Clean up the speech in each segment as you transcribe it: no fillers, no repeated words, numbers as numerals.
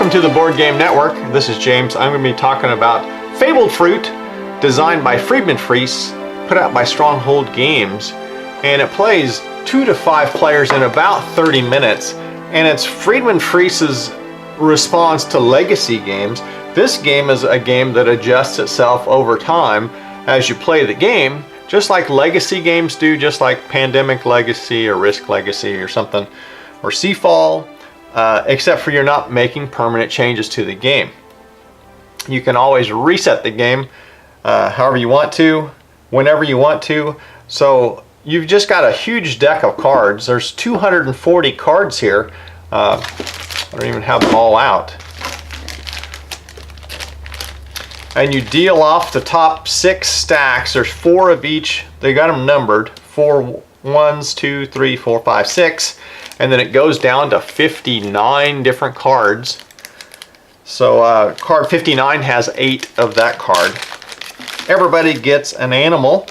Welcome to the Board Game Network. This is James. I'm going to be talking about Fabled Fruit, designed by Friedman Fries, put out by Stronghold Games, and it plays 2 to 5 players in about 30 minutes. And it's Friedman Fries's response to legacy games. This game is a game that adjusts itself over time as you play the game, just like legacy games do, just like Pandemic Legacy or Risk Legacy or something, or Seafall. Except for you're not making permanent changes to the game. You can always reset the game however you want to, whenever you want to. So you've just got a huge deck of cards. There's 240 cards here. I don't even have them all out. And you deal off the top 6 stacks. There's 4 of each. They got them numbered. 4 1s, 2, 3, 4, 5, 6. And then it goes down to 59 different cards. So card 59 has 8 of that card. Everybody gets an animal.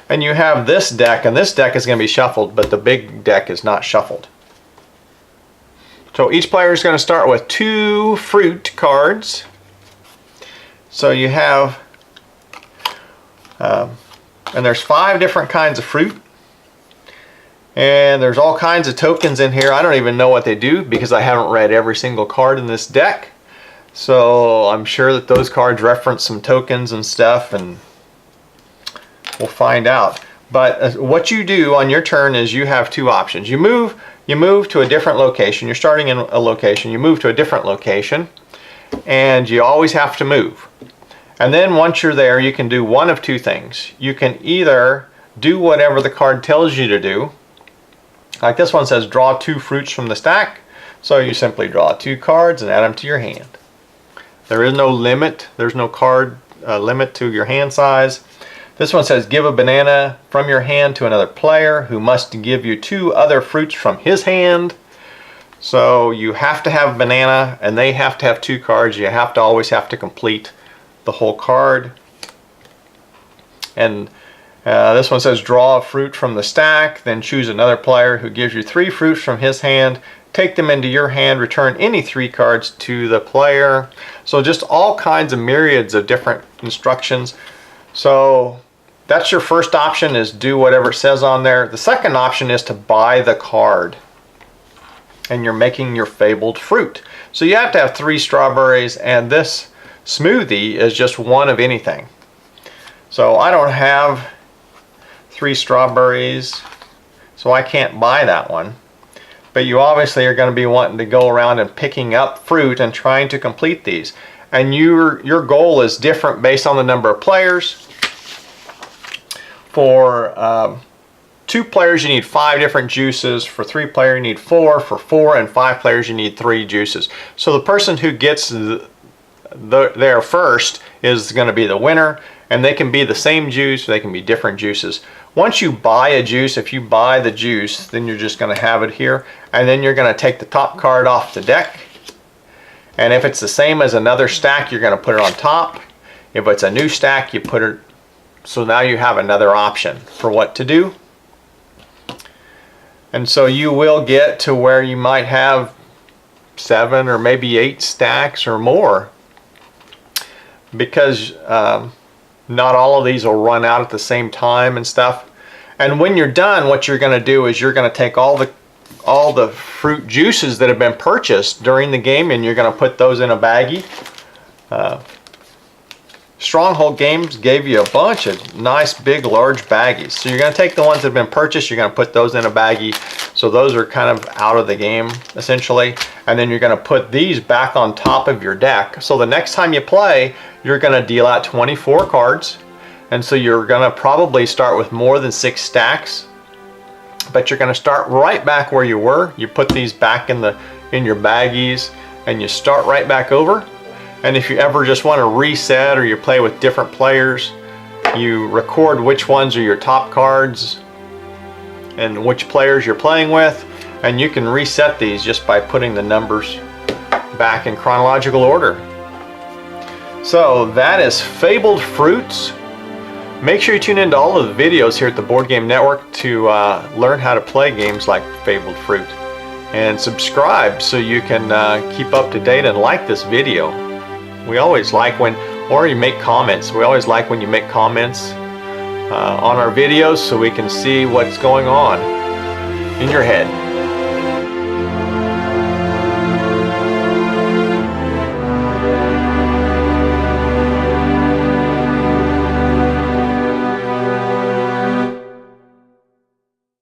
And you have this deck, and this deck is going to be shuffled, but the big deck is not shuffled. So each player is going to start with 2 fruit cards. So you have, and there's 5 different kinds of fruit. And there's all kinds of tokens in here. I don't even know what they do because I haven't read every single card in this deck. So I'm sure that those cards reference some tokens and stuff, and we'll find out. But what you do on your turn is you have 2 options. You move to a different location. You're starting in a location. You move to a different location, and you always have to move. And then once you're there, you can do one of 2 things. You can either do whatever the card tells you to do. Like this one says, draw 2 fruits from the stack. So you simply draw 2 cards and add them to your hand. There is no limit. There's no card limit to your hand size. This one says, give a banana from your hand to another player who must give you 2 other fruits from his hand. So you have to have a banana and they have to have 2 cards. You have to always have to complete the whole card. And this one says, draw a fruit from the stack, then choose another player who gives you 3 fruits from his hand. Take them into your hand, return any 3 cards to the player. So just all kinds of myriads of different instructions. So that's your first option, is do whatever it says on there. The second option is to buy the card. And you're making your fabled fruit. So you have to have 3 strawberries, and this smoothie is just one of anything. So I don't have 3 strawberries, so I can't buy that one. But you obviously are going to be wanting to go around and picking up fruit and trying to complete these. And your goal is different based on the number of players. For 2 players you need 5 different juices. For 3 players you need 4. For 4 and 5 players you need 3 juices. So the person who gets there first is going to be the winner. And they can be the same juice, they can be different juices. Once you buy a juice, if you buy the juice, then you're just going to have it here. And then you're going to take the top card off the deck. And if it's the same as another stack, you're going to put it on top. If it's a new stack, you put it. So now you have another option for what to do. And so you will get to where you might have 7 or maybe 8 stacks or more. Because not all of these will run out at the same time and stuff. And when you're done, what you're going to do is you're going to take all the fruit juices that have been purchased during the game, and you're going to put those in a baggie. Stronghold Games gave you a bunch of nice big large baggies. So you're going to take the ones that have been purchased, you're going to put those in a baggie. So those are kind of out of the game essentially. And then you're going to put these back on top of your deck. So the next time you play, you're going to deal out 24 cards. And so you're going to probably start with more than 6 stacks. But you're going to start right back where you were. You put these back in your baggies and you start right back over. And if you ever just want to reset, or you play with different players, you record which ones are your top cards and which players you're playing with, and you can reset these just by putting the numbers back in chronological order. So that is Fabled Fruits. Make sure you tune into all of the videos here at the Board Game Network to learn how to play games like Fabled Fruit. and subscribe so you can keep up to date and like this video. We always like when, or you make comments. We always like when you make comments on our videos so we can see what's going on in your head.